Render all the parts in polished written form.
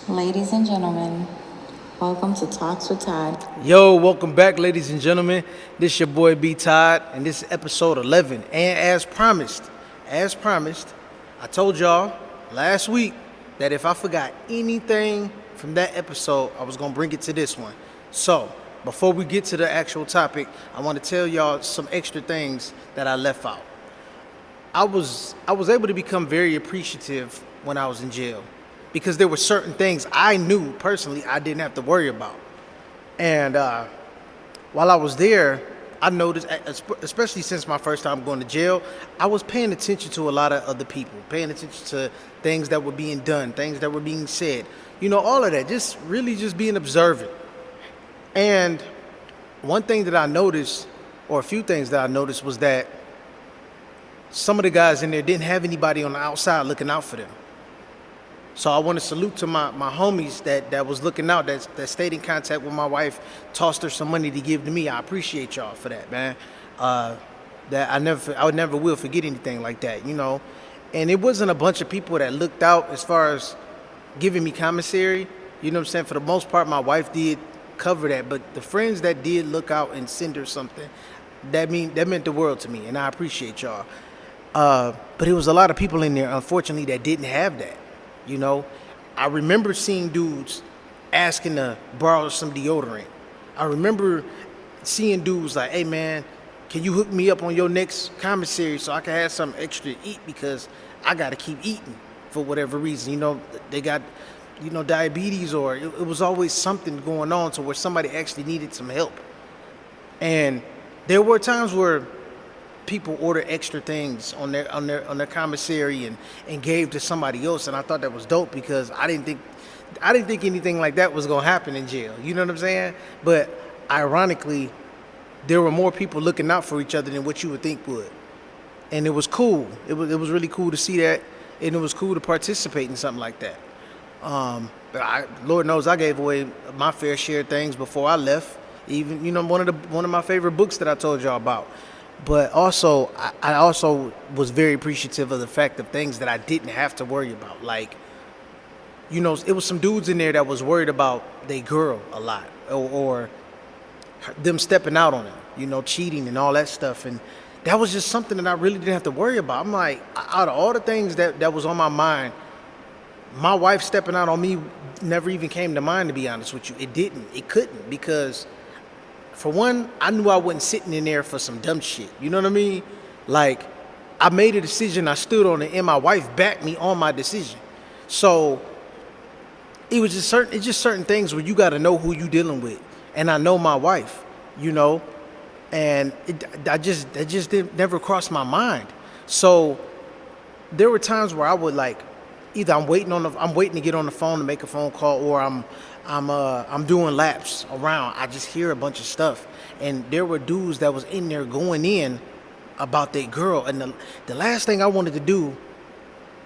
Ladies and gentlemen, welcome to Talks with Todd. Yo, welcome back, ladies and gentlemen. This your boy B Todd, and this is episode 11. And as promised, I told y'all last week that if I forgot anything from that episode, I was gonna bring it to this one. So, before we get to the actual topic, I want to tell y'all some extra things that I left out. I was able to become very appreciative when I was in jail because there were certain things I knew personally I didn't have to worry about. And while I was there, I noticed, especially since my first time going to jail, I was paying attention to a lot of other people, paying attention to things that were being done, things that were being said, all of that, just really just being observant. And one thing that I noticed, or a few things that I noticed, was that some of the guys in there didn't have anybody on the outside looking out for them. So I want to salute to my homies that was looking out, that stayed in contact with my wife, tossed her some money to give to me. I appreciate y'all for that, man. That I would never will forget anything like that. And it wasn't a bunch of people that looked out as far as giving me commissary. You know what I'm saying? For the most part, my wife did cover that, but the friends that did look out and send her something, that meant the world to me, and I appreciate y'all. But it was a lot of people in there, unfortunately, that didn't have that. I remember seeing dudes asking to borrow some deodorant. I remember seeing dudes like, hey man, can you hook me up on your next commissary so I can have something extra to eat because I got to keep eating for whatever reason. They got, diabetes, or it was always something going on to where somebody actually needed some help. And there were times where people order extra things on their commissary and gave to somebody else, and I thought that was dope because I didn't think anything like that was gonna happen in jail. You know what I'm saying? But ironically, there were more people looking out for each other than what you would think would, and it was cool. It was really cool to see that, and it was cool to participate in something like that. Lord knows I gave away my fair share of things before I left. Even one of my favorite books that I told y'all about. But also, I also was very appreciative of the fact of things that I didn't have to worry about. Like, it was some dudes in there that was worried about their girl a lot, or them stepping out on them, cheating and all that stuff. And that was just something that I really didn't have to worry about. I'm like, out of all the things that was on my mind, my wife stepping out on me never even came to mind, to be honest with you. It couldn't, because for one, I knew I wasn't sitting in there for some dumb shit. You know what I mean? Like, I made a decision, I stood on it, and my wife backed me on my decision. So it's just certain things where you got to know who you dealing with. And I know my wife, and that just never crossed my mind. So there were times where I would, like, either I'm waiting to get on the phone to make a phone call, or I'm doing laps around. I just hear a bunch of stuff, and there were dudes that was in there going in about their girl, and the last thing I wanted to do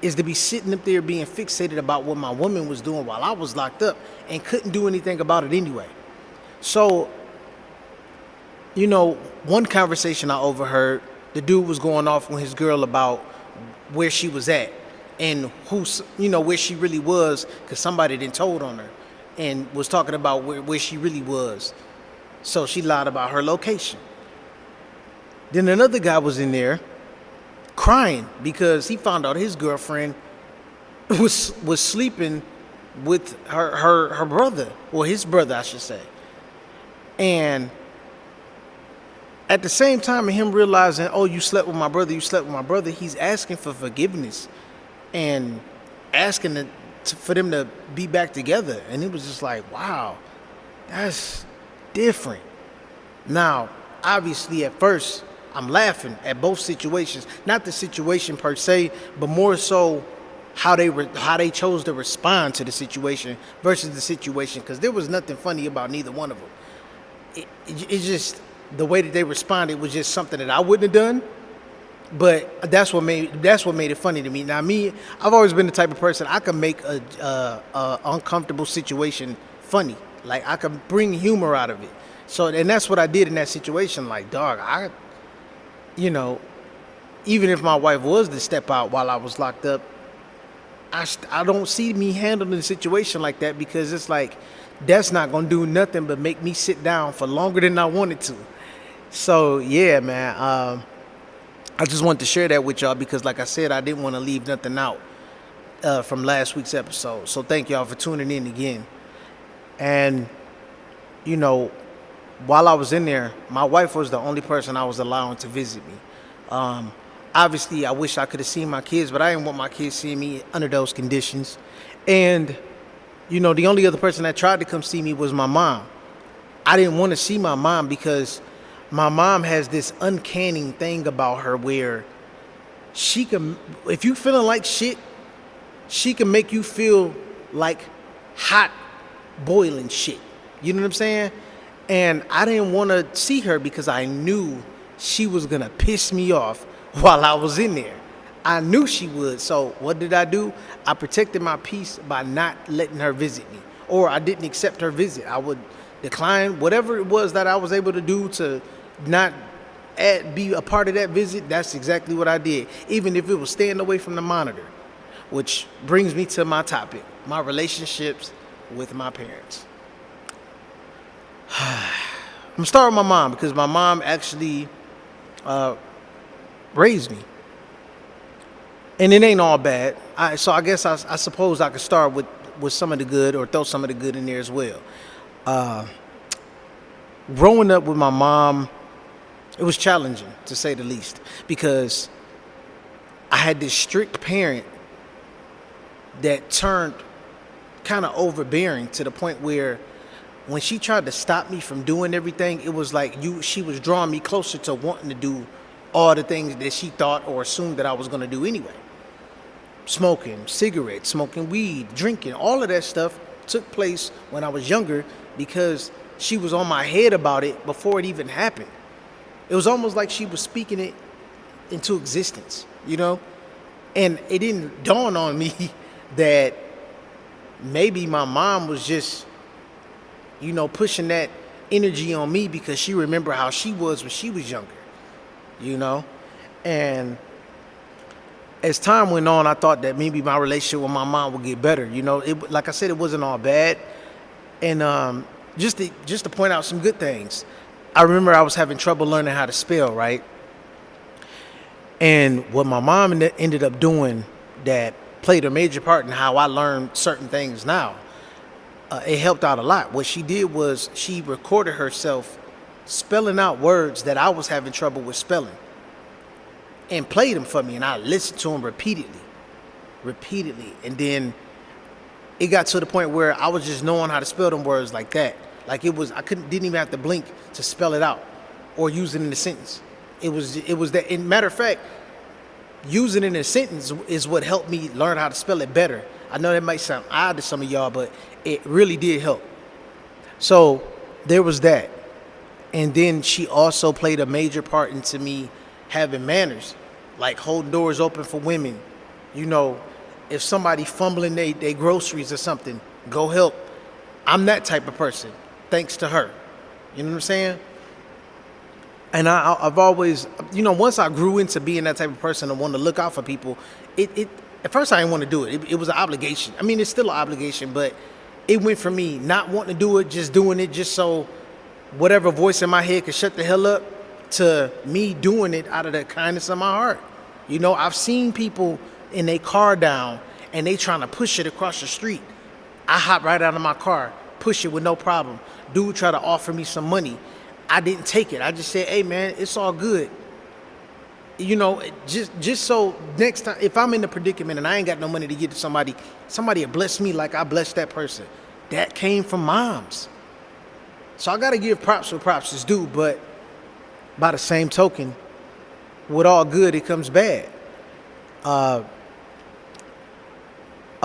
is to be sitting up there being fixated about what my woman was doing while I was locked up and couldn't do anything about it anyway. So, one conversation I overheard, the dude was going off on his girl about where she was at and where she really was, because somebody didn't told on her and was talking about where she really was. So she lied about her location. Then another guy was in there crying because he found out his girlfriend was sleeping with her brother, or his brother, I should say. And at the same time of him realizing, oh, you slept with my brother, he's asking for forgiveness and asking for them to be back together. And it was just like, wow, that's different. Now, obviously, at first, I'm laughing at both situations. Not the situation per se, but more so how they chose to respond to the situation versus the situation, because there was nothing funny about neither one of them. It's just the way that they responded was just something that I wouldn't have done. But that's what made it funny to me. Now, I've always been the type of person, I can make a uncomfortable situation funny. Like, I can bring humor out of it. So, and that's what I did in that situation. Like, dog, even if my wife was to step out while I was locked up, I don't see me handling the situation like that, because it's like that's not gonna do nothing but make me sit down for longer than I wanted to. So yeah, man. I just wanted to share that with y'all because, like I said, I didn't want to leave nothing out from last week's episode. So thank y'all for tuning in again. And you know, while I was in there, my wife was the only person I was allowing to visit me. Um, Obviously, I wish I could have seen my kids, but I didn't want my kids seeing me under those conditions. And the only other person that tried to come see me was my mom. I didn't want to see my mom because my mom has this uncanny thing about her where she can, if you feeling like shit, she can make you feel like hot boiling shit. You know what I'm saying? And I didn't want to see her because I knew she was going to piss me off while I was in there. I knew she would. So what did I do? I protected my peace by not letting her visit me. Or I didn't accept her visit. I would decline whatever it was that I was able to do to not be a part of that visit. That's exactly what I did. Even if it was staying away from the monitor. Which brings me to my topic. My relationships with my parents. I'm going to start with my mom because my mom actually raised me. And it ain't all bad. So I guess I suppose I could start with some of the good, or throw some of the good in there as well. Growing up with my mom, it was challenging, to say the least, because I had this strict parent that turned kind of overbearing to the point where when she tried to stop me from doing everything, it was like she was drawing me closer to wanting to do all the things that she thought or assumed that I was going to do anyway. Smoking cigarettes, smoking weed, drinking, all of that stuff took place when I was younger because she was on my head about it before it even happened. It was almost like she was speaking it into existence, And it didn't dawn on me that maybe my mom was just, pushing that energy on me because she remembered how she was when she was younger, And as time went on, I thought that maybe my relationship with my mom would get better. Like I said, it wasn't all bad. And just to point out some good things, I remember I was having trouble learning how to spell, right? And what my mom ended up doing that played a major part in how I learned certain things now, it helped out a lot. What she did was she recorded herself spelling out words that I was having trouble with spelling and played them for me, and I listened to them repeatedly. And then it got to the point where I was just knowing how to spell them words like that. Like didn't even have to blink to spell it out or use it in a sentence. It was that. And matter of fact, using it in a sentence is what helped me learn how to spell it better. I know that might sound odd to some of y'all, but it really did help. So there was that. And then she also played a major part into me having manners, like holding doors open for women. If somebody fumbling they groceries or something, go help. I'm that type of person, thanks to her. You know what I'm saying? And I've always, once I grew into being that type of person and wanting to look out for people, it at first I didn't want to do it. It was an obligation. I mean, it's still an obligation, but it went from me not wanting to do it, just doing it just so whatever voice in my head could shut the hell up, to me doing it out of the kindness of my heart. I've seen people in their car down and they trying to push it across the street. I hop right out of my car, push it with no problem. Dude tried to offer me some money. I didn't take it. I just said, hey man, it's all good. Just so next time, if I'm in the predicament and I ain't got no money to give to somebody will bless me like I blessed that person. That came from moms. So I got to give props where props is due, but by the same token, with all good, it comes bad. A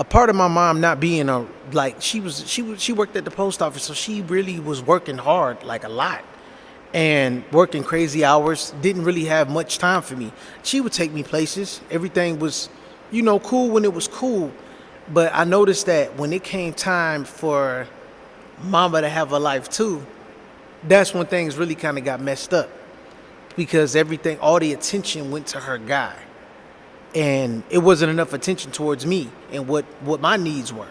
part of my mom not being she worked at the post office, so she really was working hard, like a lot, and working crazy hours, didn't really have much time for me. She would take me places. Everything was, cool when it was cool. But I noticed that when it came time for mama to have a life too, that's when things really kind of got messed up. Because all the attention went to her guy. and it wasn't enough attention towards me and what my needs were.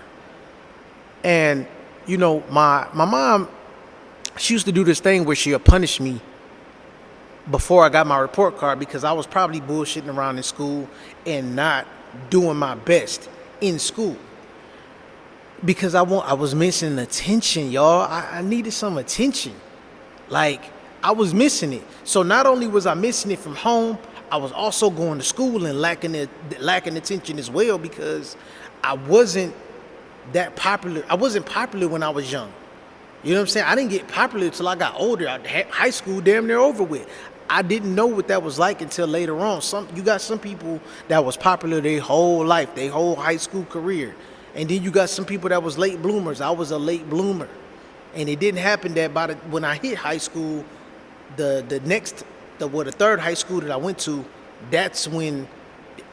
And my mom, she used to do this thing where she'll punish me before I got my report card because I was probably bullshitting around in school and not doing my best in school. Because I was missing attention, y'all. I needed some attention. Like, I was missing it. So not only was I missing it from home, I was also going to school and lacking attention as well because I wasn't that popular. I wasn't popular when I was young. You know what I'm saying? I didn't get popular until I got older. High school damn near over with. I didn't know what that was like until later on. You got some people that was popular their whole life, their whole high school career. And then you got some people that was late bloomers. I was a late bloomer. And it didn't happen that when I hit high school, the third high school that I went to, that's when,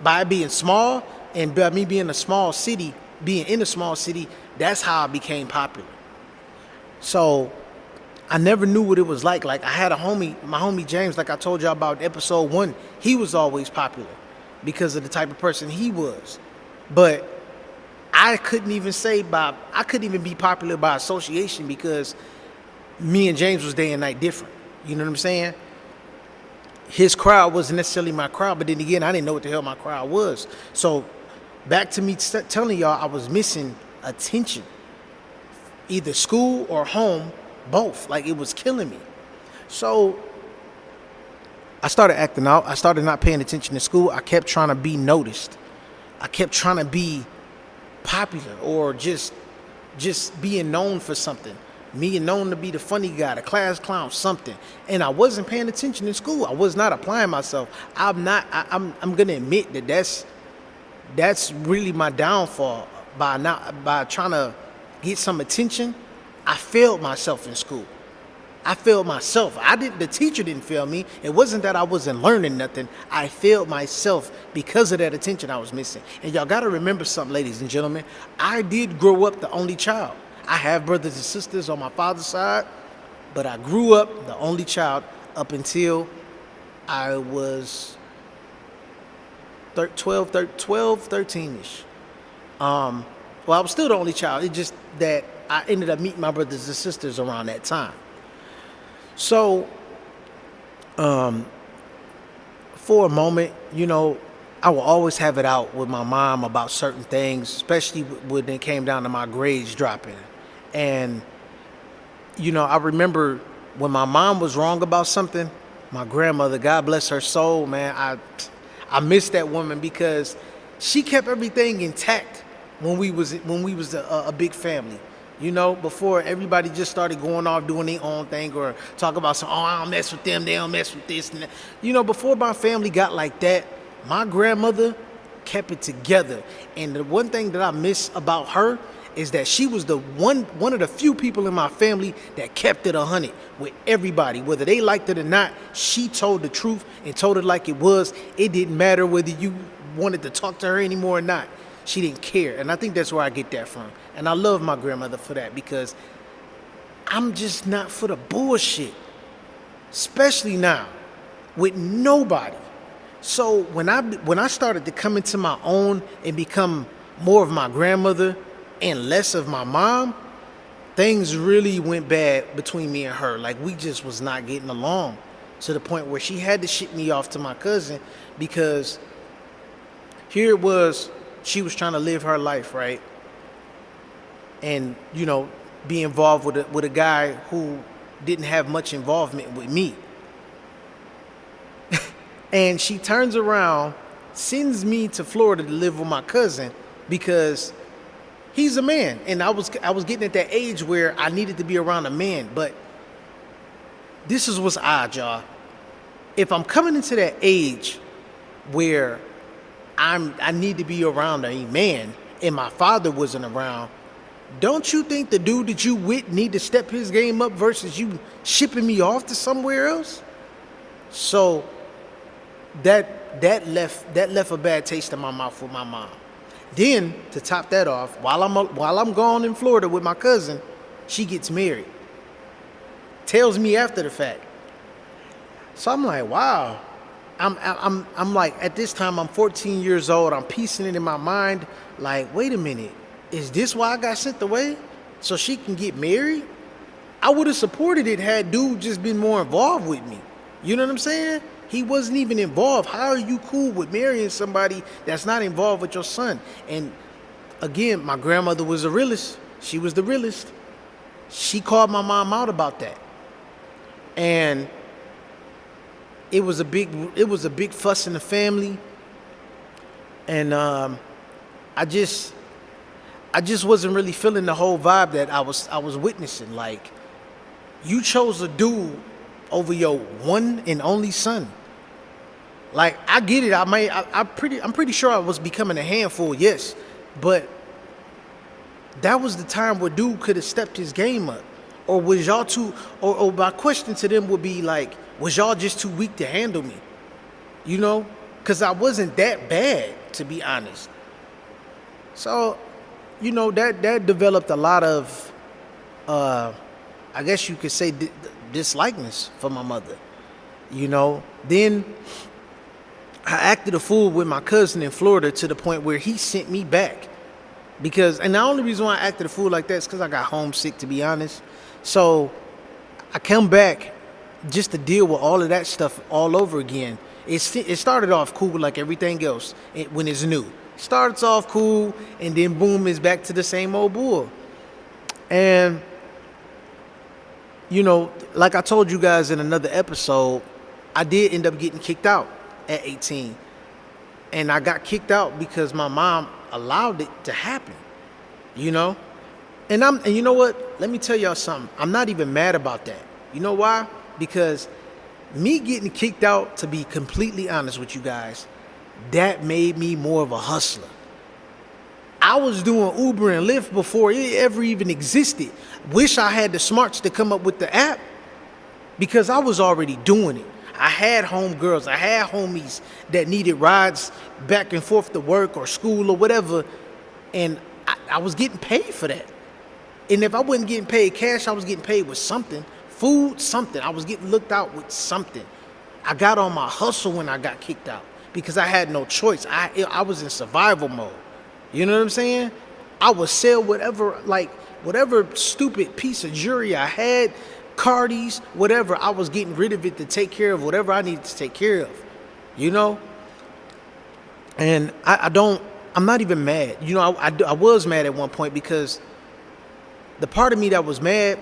by being small and by me being in a small city, that's how I became popular. So I never knew what it was like. Like, I had my homie James, like I told y'all about episode 1, he was always popular because of the type of person he was. But I couldn't even be popular by association because me and James was day and night different. You know what I'm saying? His crowd wasn't necessarily my crowd, but then again, I didn't know what the hell my crowd was. So back to me telling y'all I was missing attention, either school or home, both. Like, it was killing me. So I started acting out. I started not paying attention to school. I kept trying to be noticed. I kept trying to be popular or just being known for something. Being known to be the funny guy, the class clown, something. And I wasn't paying attention in school. I was not applying myself. I'm gonna admit that's really my downfall. By trying to get some attention, I failed myself in school. I failed myself. The teacher didn't fail me. It wasn't that I wasn't learning nothing. I failed myself because of that attention I was missing. And y'all gotta remember something, ladies and gentlemen. I did grow up the only child. I have brothers and sisters on my father's side, but I grew up the only child up until I was 13-ish. Well, I was still the only child. It's just that I ended up meeting my brothers and sisters around that time. So, for a moment, I will always have it out with my mom about certain things, especially when it came down to my grades dropping. And, I remember when my mom was wrong about something, my grandmother, God bless her soul, man, I miss that woman because she kept everything intact when we was a big family. Before everybody just started going off doing their own thing or talk about I don't mess with them, they don't mess with this and that. Before my family got like that, my grandmother kept it together. And the one thing that I miss about her is that she was one of the few people in my family that kept it 100 with everybody. Whether they liked it or not, she told the truth and told it like it was. It didn't matter whether you wanted to talk to her anymore or not. She didn't care. And I think that's where I get that from. And I love my grandmother for that because I'm just not for the bullshit, especially now with nobody. So when I started to come into my own and become more of my grandmother and less of my mom, things really went bad between me and her. Like, we just was not getting along to the point where she had to ship me off to my cousin because here it was, she was trying to live her life, right? And, be involved with a guy who didn't have much involvement with me. And she turns around, sends me to Florida to live with my cousin because he's a man. And I was getting at that age where I needed to be around a man. But this is what's odd, y'all. If I'm coming into that age where I need to be around a man and my father wasn't around, don't you think the dude that you with need to step his game up versus you shipping me off to somewhere else? So that left a bad taste in my mouth with my mom. Then to top that off, while I'm gone in Florida with my cousin, she gets married. Tells me after the fact. So I'm like, wow, I'm like, at this time, I'm 14 years old. I'm piecing it in my mind. Like, wait a minute, is this why I got sent away? So she can get married? I would have supported it had dude just been more involved with me. You know what I'm saying? He wasn't even involved. How are you cool with marrying somebody that's not involved with your son? And again, my grandmother was the realest. She was the realest. She called my mom out about that. And it was a big fuss in the family. And I just wasn't really feeling the whole vibe that I was witnessing. Like, you chose a dude over your one and only son. Like, I get it. I'm pretty sure I was becoming a handful, yes, but that was the time where dude could have stepped his game up. Or was y'all too? Or my question to them would be like, was y'all just too weak to handle me? You know, because I wasn't that bad, to be honest. So, you know, that developed a lot of, I guess you could say, dislikeness for my mother. You know, then I acted a fool with my cousin in Florida to the point where he sent me back. And the only reason why I acted a fool like that is because I got homesick, to be honest. So I come back just to deal with all of that stuff all over again. It started off cool like everything else when it's new. Starts off cool, and then boom, it's back to the same old bull. And, you know, like I told you guys in another episode, I did end up getting kicked out at 18. And I got kicked out because my mom allowed it to happen, you know? And you know what? Let me tell y'all something. I'm not even mad about that. You know why? Because me getting kicked out, to be completely honest with you guys, that made me more of a hustler. I was doing Uber and Lyft before it ever even existed. Wish I had the smarts to come up with the app, because I was already doing it. I had homegirls, I had homies that needed rides back and forth to work or school or whatever, and I was getting paid for that. And if I wasn't getting paid cash, I was getting paid with something. Food, something. I was getting looked out with something. I got on my hustle when I got kicked out because I had no choice. I was in survival mode. You know what I'm saying? I would sell whatever stupid piece of jewelry I had, Cardis, whatever. I was getting rid of it to take care of whatever I needed to take care of, you know? And I'm not even mad. You know, I was mad at one point because the part of me that was mad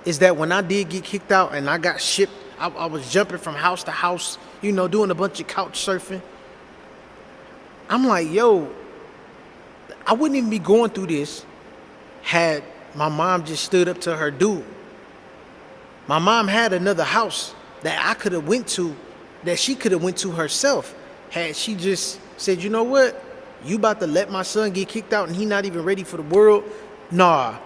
is that when I did get kicked out and I got shipped, I was jumping from house to house, you know, doing a bunch of couch surfing. I'm like, yo, I wouldn't even be going through this had my mom just stood up to her dude. My mom had another house that I could have went to, that she could have went to herself, had she just said, you know what, you about to let my son get kicked out and he not even ready for the world? Nah,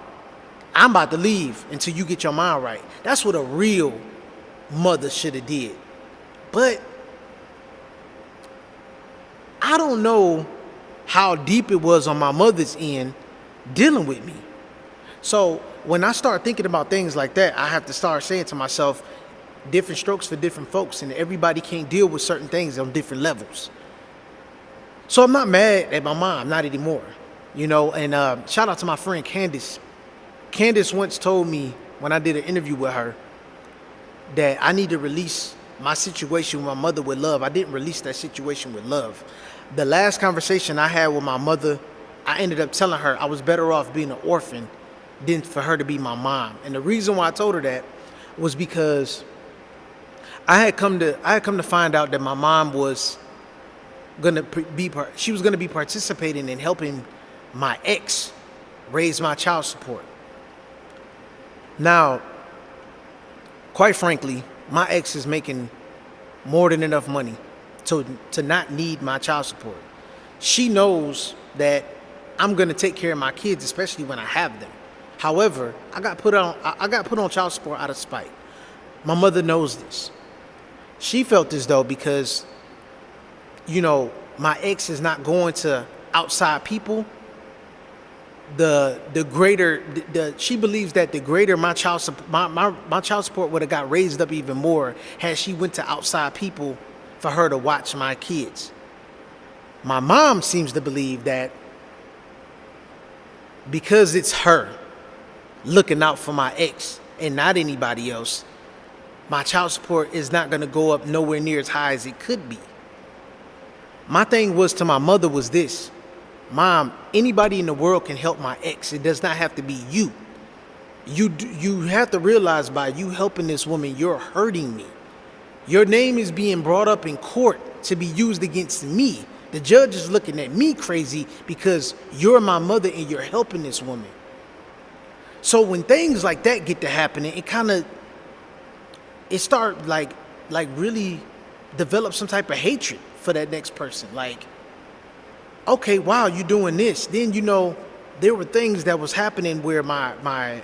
I'm about to leave until you get your mind right. That's what a real mother should have did. But I don't know how deep it was on my mother's end dealing with me. So when I start thinking about things like that, I have to start saying to myself, different strokes for different folks, and everybody can't deal with certain things on different levels. So I'm not mad at my mom, not anymore. You know, and shout out to my friend Candace. Candace once told me when I did an interview with her that I need to release my situation with my mother with love. I didn't release that situation with love. The last conversation I had with my mother, I ended up telling her I was better off being an orphan than for her to be my mom. And the reason why I told her that was because I had come to find out that my mom was gonna be participating in helping my ex raise my child support. Now, quite frankly, my ex is making more than enough money to not need my child support. She knows that I'm gonna take care of my kids, especially when I have them. However, I got put on child support out of spite. My mother knows this. She felt as though because, you know, my ex is not going to outside people, she believes that the greater my child support would have got raised up even more had she went to outside people for her to watch my kids. My mom seems to believe that because it's her looking out for my ex and not anybody else, my child support is not going to go up nowhere near as high as it could be. My thing was to my mother was this: Mom, anybody in the world can help my ex. It does not have to be you. You have to realize by you helping this woman, you're hurting me. Your name is being brought up in court to be used against me. The judge is looking at me crazy because you're my mother and you're helping this woman. So when things like that get to happening, it start like really develop some type of hatred for that next person. Like, okay, wow, you doing this. Then, there were things that was happening where my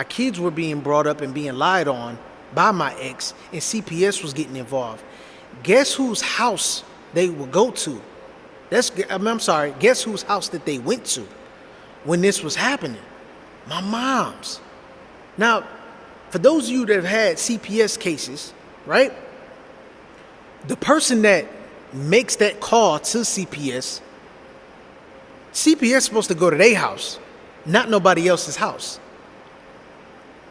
kids were being brought up and being lied on by my ex, and CPS was getting involved. Guess whose house they would go to? Guess whose house that they went to when this was happening? My mom's. Now, for those of you that have had CPS cases, right? The person that makes that call to CPS is supposed to go to their house, not nobody else's house.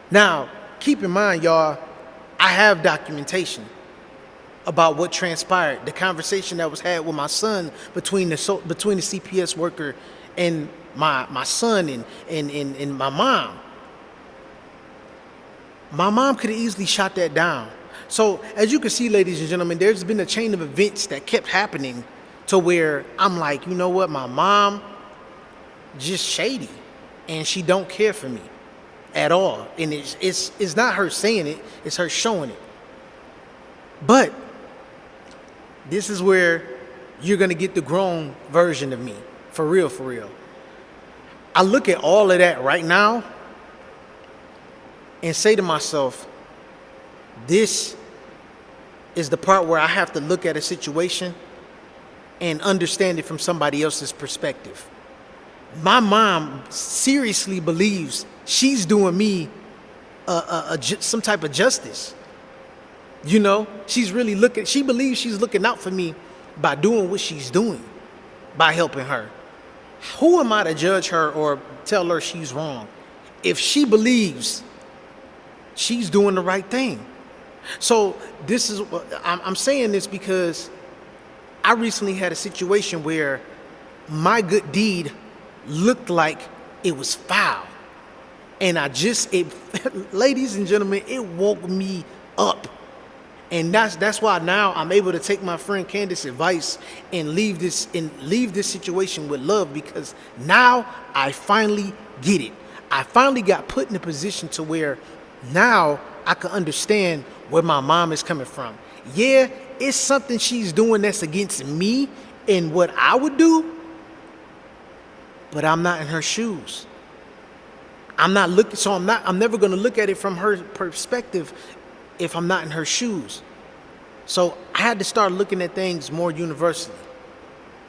Now, keep in mind, y'all, I have documentation about what transpired, the conversation that was had with my son between the CPS worker and my son and my mom. My mom could have easily shot that down. So as you can see, ladies and gentlemen, there's been a chain of events that kept happening to where I'm like, you know what, my mom just shady and she don't care for me at all. And it's not her saying it, it's her showing it. But this is where you're going to get the grown version of me. For real, for real. I look at all of that right now and say to myself, this is the part where I have to look at a situation and understand it from somebody else's perspective. My mom seriously believes she's doing me some type of justice. She believes she's looking out for me by doing what she's doing, by helping her. Who am I to judge her or tell her she's wrong if she believes she's doing the right thing? So I'm saying this because I recently had a situation where my good deed looked like it was foul. And ladies and gentlemen, it woke me up. And that's why now I'm able to take my friend Candace's advice and leave this situation with love, because now I finally get it. I finally got put in a position to where now I can understand where my mom is coming from. Yeah, it's something she's doing that's against me and what I would do, but I'm not in her shoes. I'm never going to look at it from her perspective if I'm not in her shoes. So I had to start looking at things more universally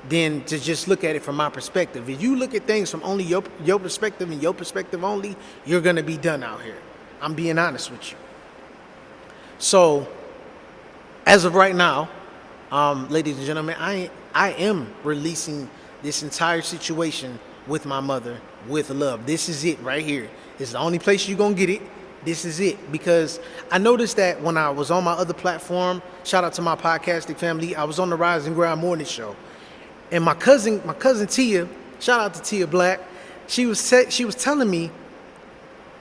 than to just look at it from my perspective. If you look at things from only your perspective and your perspective only, you're going to be done out here. I'm being honest with you. So as of right now, ladies and gentlemen, I am releasing this entire situation with my mother with love. This is it right here. This is the only place you're going to get it. This is it. Because I noticed that when I was on my other platform, shout out to my podcasting family, I was on the Rise and Grind Morning Show. And my cousin Tia, shout out to Tia Black, she was telling me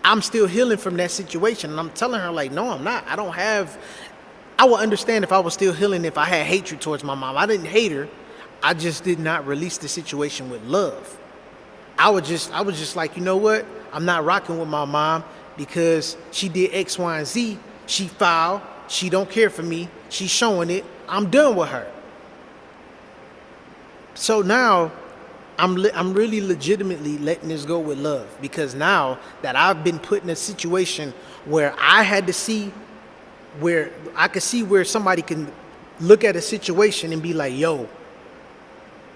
I'm still healing from that situation. And I'm telling her, like, no, I'm not. I would understand if I was still healing if I had hatred towards my mom. I didn't hate her. I just did not release the situation with love. I was just like, you know what? I'm not rocking with my mom because she did X, Y, and Z. She foul. She don't care for me. She's showing it. I'm done with her. So now I'm really legitimately letting this go with love, because now that I've been put in a situation where I had to see where I could see where somebody can look at a situation and be like, yo,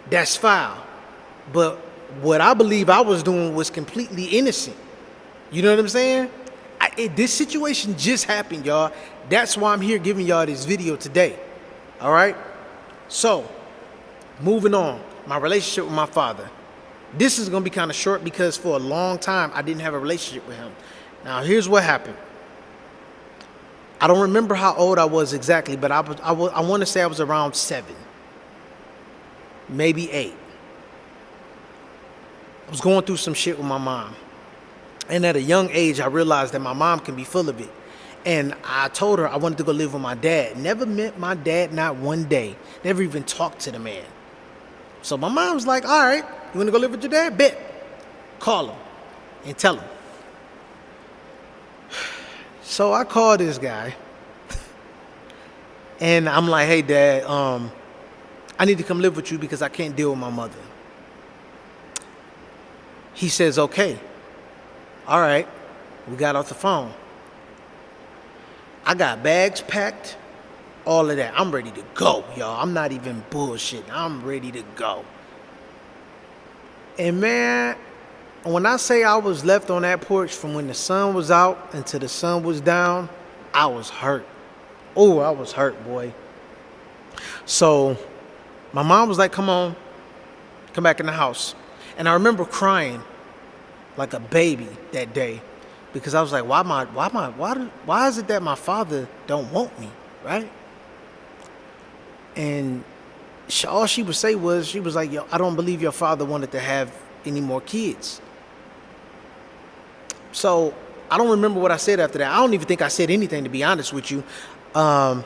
that's foul. But what I believe I was doing was completely innocent. You know what I'm saying? This situation just happened, y'all. That's why I'm here giving y'all this video today. All right? So, moving on, my relationship with my father. This is going to be kind of short because for a long time, I didn't have a relationship with him. Now, here's what happened. I don't remember how old I was exactly, but I want to say I was around 7, maybe 8. I was going through some shit with my mom. And at a young age, I realized that my mom can be full of it. And I told her I wanted to go live with my dad. Never met my dad, not one day. Never even talked to the man. So my mom was like, all right, you want to go live with your dad? Bet. Call him and tell him. So I called this guy. And I'm like, hey, Dad, I need to come live with you because I can't deal with my mother. He says, okay. All right. We got off the phone. I got bags packed, all of that. I'm ready to go, y'all. I'm not even bullshitting. I'm ready to go. And man, when I say I was left on that porch from when the sun was out until the sun was down, I was hurt. Oh, I was hurt, boy. So my mom was like, come on, come back in the house. And I remember crying like a baby that day because I was like, why is it that my father don't want me, right? And all she would say was, she was like, yo, I don't believe your father wanted to have any more kids. So I don't remember what I said after that. I don't even think I said anything, to be honest with you. All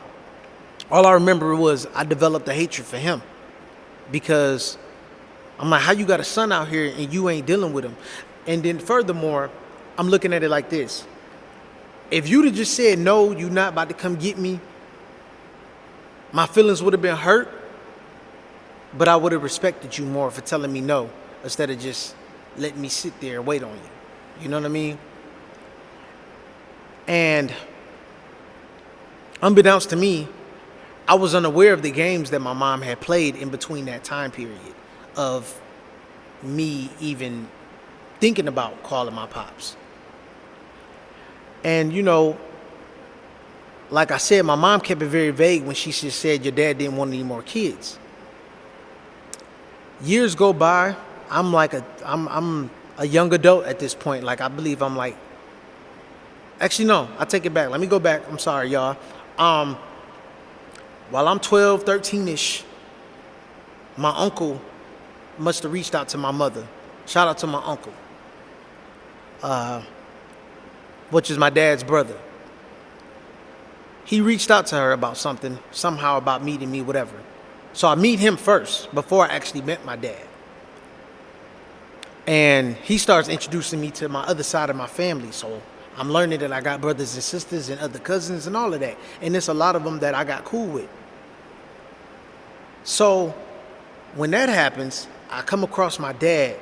I remember was I developed a hatred for him because I'm like, how you got a son out here and you ain't dealing with him? And then furthermore, I'm looking at it like this. If you'd have just said, no, you're not about to come get me, my feelings would have been hurt, but I would have respected you more for telling me no instead of just letting me sit there and wait on you. You know what I mean? And unbeknownst to me, I was unaware of the games that my mom had played in between that time period of me even thinking about calling my pops. And, you know, like I said, my mom kept it very vague when she just said your dad didn't want any more kids. Years go by. I'm a young adult at this point. Like, I believe I'm like, actually, no, I take it back. Let me go back. I'm sorry, y'all. While I'm 12, 13-ish, my uncle must have reached out to my mother. Shout out to my uncle, which is my dad's brother. He reached out to her about something, somehow about meeting me, whatever. So I meet him first before I actually met my dad. And he starts introducing me to my other side of my family. So I'm learning that I got brothers and sisters and other cousins and all of that. And there's a lot of them that I got cool with. So when that happens, I come across my dad,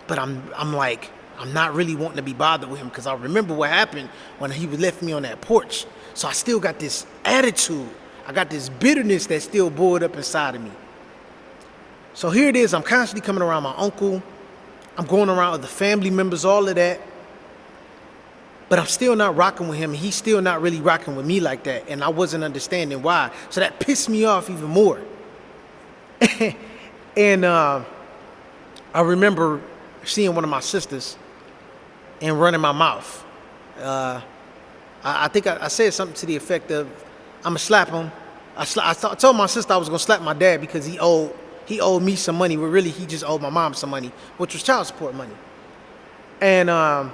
but I'm like, I'm not really wanting to be bothered with him because I remember what happened when he left me on that porch. So I still got this attitude. I got this bitterness that's still boiled up inside of me. So here it is. I'm constantly coming around my uncle. I'm going around other family members, all of that. But I'm still not rocking with him. And he's still not really rocking with me like that. And I wasn't understanding why. So that pissed me off even more. And I remember seeing one of my sisters and running my mouth. I think I said something to the effect of, I'm going to slap him. I told my sister I was going to slap my dad because he owed me some money, but really he just owed my mom some money, which was child support money. And I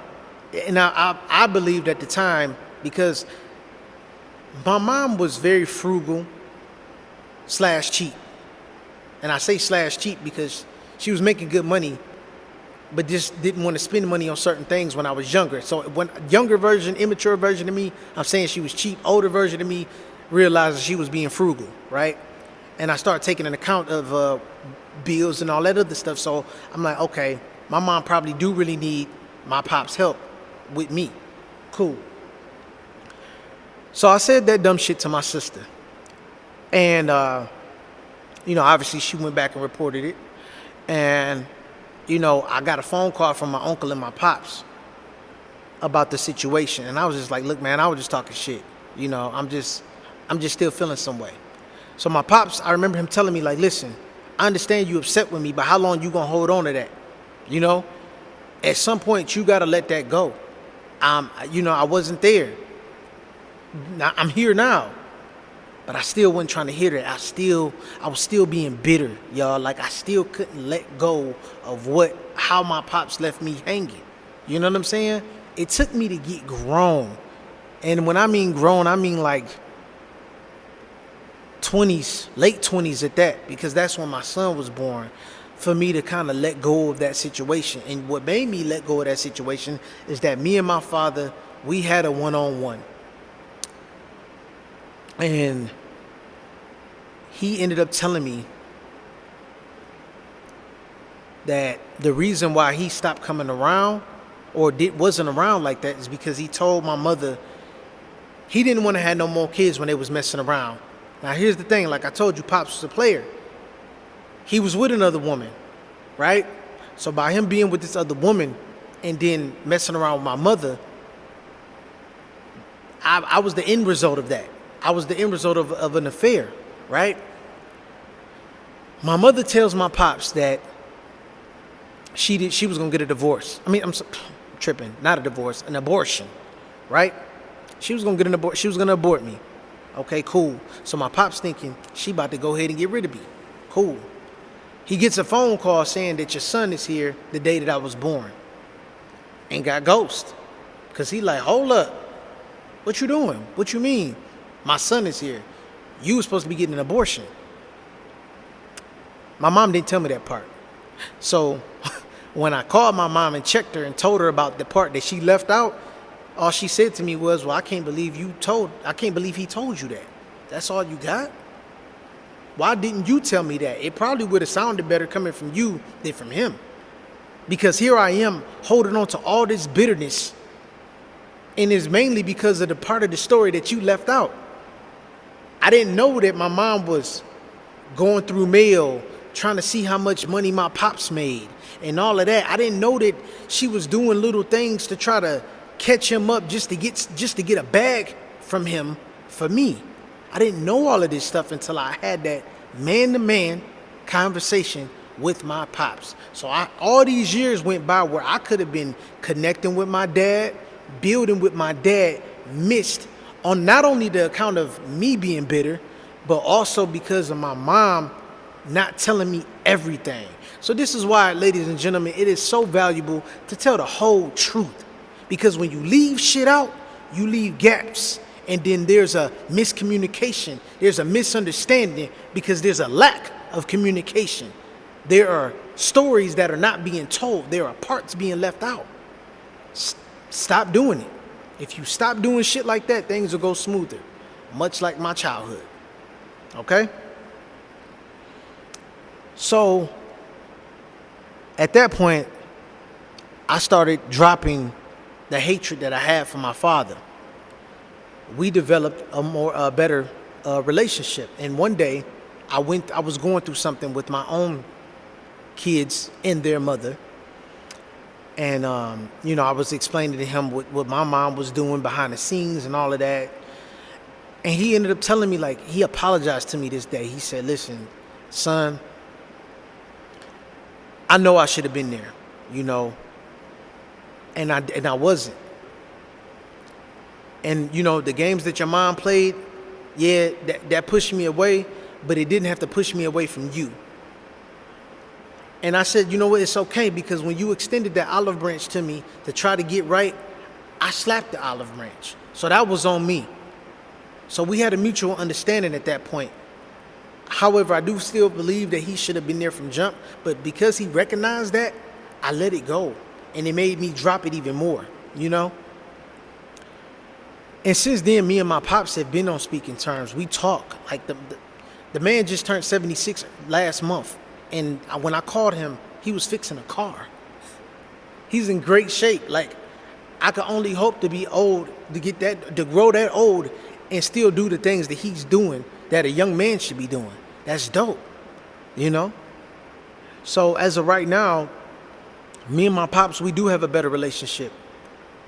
believed at the time, because my mom was very frugal / cheap. And I say / cheap because she was making good money, but just didn't want to spend money on certain things when I was younger. So when younger version, immature version of me, I'm saying she was cheap. Older version of me realized that she was being frugal, right? And I started taking an account of bills and all that other stuff. So I'm like, okay, my mom probably do really need my pop's help with me. Cool. So I said that dumb shit to my sister. And, obviously she went back and reported it. And, I got a phone call from my uncle and my pops about the situation. And I was just like, look, man, I was just talking shit. I'm just still feeling some way. So my pops, I remember him telling me, like, listen, I understand you upset with me, but how long you gonna hold on to that? You know, at some point you gotta let that go. I wasn't there. Now, I'm here now, but I still wasn't trying to hear that. I was still being bitter, y'all. Like, I still couldn't let go of how my pops left me hanging. You know what I'm saying? It took me to get grown. And when I mean grown, I mean like 20s, late 20s at that, because that's when my son was born, for me to kind of let go of that situation. And what made me let go of that situation is that me and my father, we had a one-on-one. And he ended up telling me that the reason why he stopped coming around or wasn't around like that is because he told my mother he didn't want to have no more kids when they was messing around. Now, here's the thing. Like I told you, Pops was a player. He was with another woman, right? So by him being with this other woman and then messing around with my mother, I was the end result of that. I was the end result of an affair, right? My mother tells my pops that she was gonna get a divorce. I'm tripping, not a divorce, an abortion, right? She was gonna get an abortion. She was gonna abort me. Okay, cool. So my pop's thinking she about to go ahead and get rid of me. Cool. He gets a phone call saying that your son is here the day that I was born, and got ghost, cause he like, hold up, what you doing? What you mean? My son is here. You were supposed to be getting an abortion. My mom didn't tell me that part. So when I called my mom and checked her and told her about the part that she left out, all she said to me was, well, I can't believe he told you that. That's all you got? Why didn't you tell me that? It probably would have sounded better coming from you than from him. Because here I am holding on to all this bitterness, and it's mainly because of the part of the story that you left out. I didn't know that my mom was going through mail, trying to see how much money my pops made and all of that. I didn't know that she was doing little things to try to catch him up just to get a bag from him for me. I didn't know all of this stuff until I had that man-to-man conversation with my pops. So all these years went by where I could have been connecting with my dad, building with my dad, missed on not only the account of me being bitter, but also because of my mom not telling me everything. So this is why, ladies and gentlemen, it is so valuable to tell the whole truth. Because when you leave shit out, you leave gaps. And then there's a miscommunication. There's a misunderstanding because there's a lack of communication. There are stories that are not being told. There are parts being left out. Stop doing it. If you stop doing shit like that, things will go smoother. Much like my childhood. Okay? So, at that point, I started dropping the hatred that I had for my father. We developed a better relationship. And one day, I was going through something with my own kids and their mother. And, I was explaining to him what my mom was doing behind the scenes and all of that. And he ended up telling me, like, he apologized to me this day. He said, listen, son, I know I should have been there, and I wasn't. And, the games that your mom played, yeah, that pushed me away, but it didn't have to push me away from you. And I said, you know what, it's okay, because when you extended that olive branch to me to try to get right, I slapped the olive branch. So that was on me. So we had a mutual understanding at that point. However, I do still believe that he should have been there from jump, but because he recognized that, I let it go. And it made me drop it even more, And since then, me and my pops have been on speaking terms. We talk. Like the man just turned 76 last month. And when I called him, he was fixing a car. He's in great shape. Like, I could only hope to be old, to grow that old and still do the things that he's doing that a young man should be doing. That's dope, So as of right now, me and my pops, we do have a better relationship.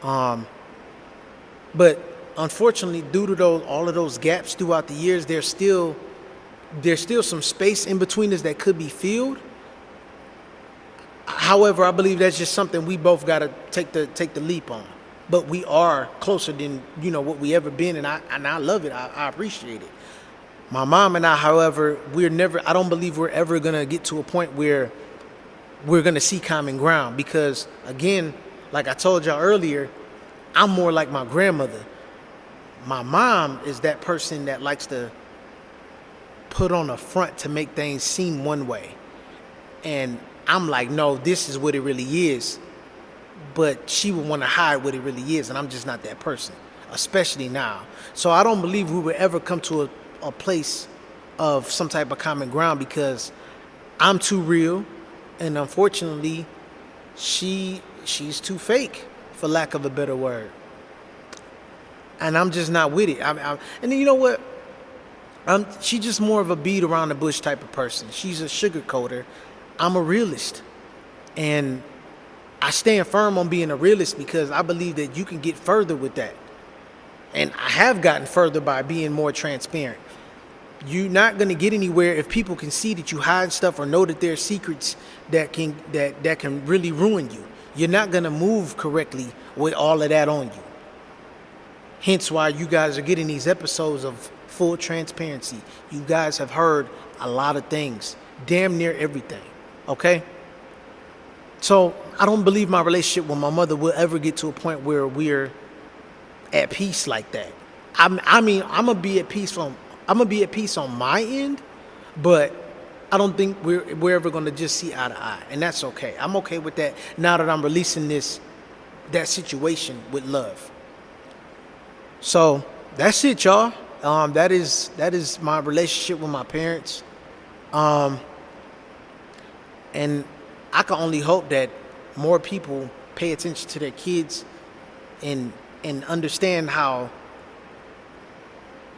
But unfortunately, due to all of those gaps throughout the years, there's still there's still some space in between us that could be filled. However, I believe that's just something we both got to take the leap on. But we are closer than what we ever been, and I love it. I appreciate it. My mom and I, however, I don't believe we're ever gonna get to a point where we're gonna see common ground, because again, like I told y'all earlier, I'm more like my grandmother. My mom is that person that likes to put on a front to make things seem one way. And I'm like, no, this is what it really is. But she would want to hide what it really is, and I'm just not that person, especially now. So I don't believe we would ever come to a place of some type of common ground, because I'm too real, and unfortunately, she's too fake, for lack of a better word. And I'm just not with it. And then you know what? She's just more of a beat around the bush type of person. She's a sugarcoater. I'm a realist. And I stand firm on being a realist, because I believe that you can get further with that. And I have gotten further by being more transparent. You're not going to get anywhere if people can see that you hide stuff or know that there's secrets that can really ruin you. You're not going to move correctly with all of that on you. Hence why you guys are getting these episodes of full transparency. You guys have heard a lot of things, damn near everything, okay? So I don't believe my relationship with my mother will ever get to a point where we're at peace like that. I mean, I'm gonna be at peace on my end, but I don't think we're ever gonna just see eye to eye, and that's okay. I'm okay with that now that I'm releasing that situation with love. So that's it, y'all. That is my relationship with my parents, and I can only hope that more people pay attention to their kids and understand how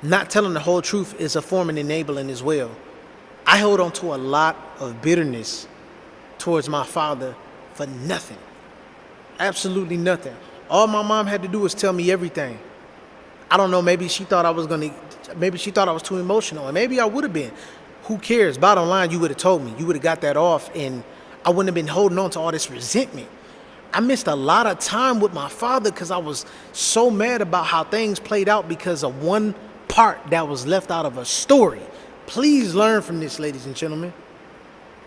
not telling the whole truth is a form of enabling as well. I hold on to a lot of bitterness towards my father for nothing. Absolutely nothing. All my mom had to do was tell me everything. I don't know, maybe she thought I was too emotional, and maybe I would have been. Who cares? Bottom line, you would have told me. You would have got that off, and I wouldn't have been holding on to all this resentment. I missed a lot of time with my father because I was so mad about how things played out because of one part that was left out of a story. Please learn from this, ladies and gentlemen.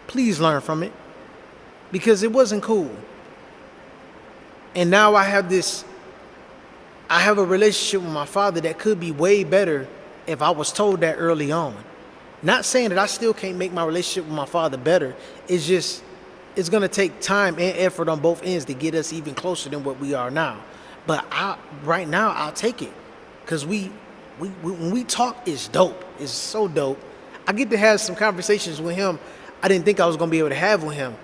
Please learn from it, because it wasn't cool. And now I have a relationship with my father that could be way better if I was told that early on. Not saying that I still can't make my relationship with my father better. It's just, it's going to take time and effort on both ends to get us even closer than what we are now. But right now, I'll take it. Because when we talk, it's dope. It's so dope. I get to have some conversations with him I didn't think I was going to be able to have with him.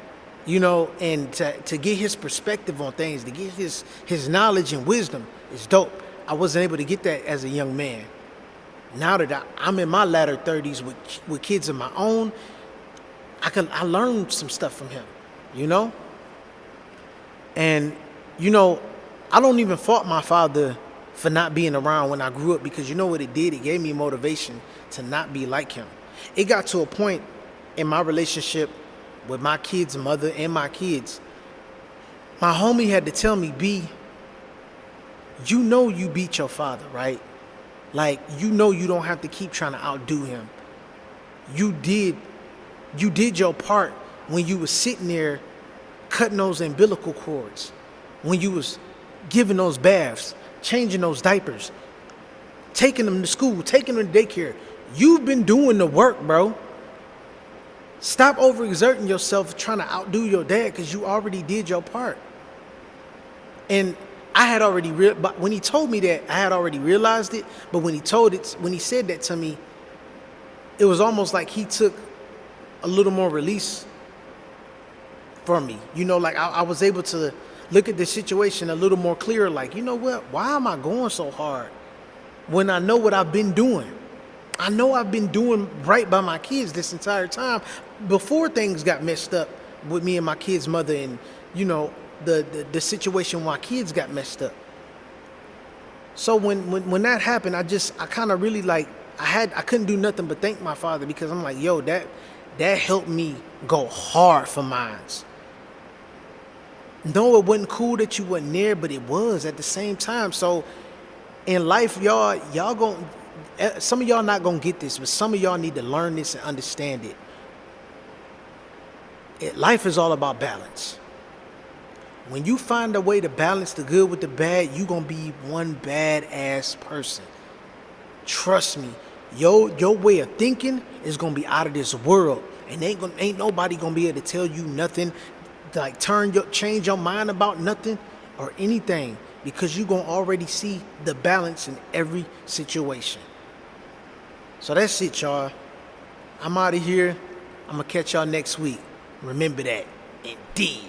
And to get his perspective on things, to get his knowledge and wisdom is dope. I wasn't able to get that as a young man. Now that I'm in my latter 30s with kids of my own, I learned some stuff from him, And, I don't even fault my father for not being around when I grew up, because you know what it did? It gave me motivation to not be like him. It got to a point in my relationship with my kid's mother and my kids, my homie had to tell me, B, you beat your father, right? Like, you don't have to keep trying to outdo him. You did your part when you was sitting there cutting those umbilical cords, when you was giving those baths, changing those diapers, taking them to school, taking them to daycare. You've been doing the work, bro. Stop overexerting yourself trying to outdo your dad, because you already did your part. And I had already but when he told me that, I had already realized it. But when he said that to me, it was almost like he took a little more release from me. Like I was able to look at the situation a little more clear. Like, you know what? Why am I going so hard when I know what I've been doing? I know I've been doing right by my kids this entire time before things got messed up with me and my kid's mother, and the situation why kids got messed up. So when that happened, I kind of really I couldn't do nothing but thank my father, because I'm like, yo, that helped me go hard for mines. No, it wasn't cool that you wasn't there, but it was at the same time. So in life, y'all gon' some of y'all not gonna get this, but some of y'all need to learn this and understand it. Life is all about balance. When you find a way to balance the good with the bad, you gonna be one badass person. Trust me, your way of thinking is gonna be out of this world, and ain't nobody gonna be able to tell you nothing, like change your mind about nothing or anything, because you gonna already see the balance in every situation. So that's it, y'all. I'm out of here. I'm gonna catch y'all next week. Remember that. Indeed.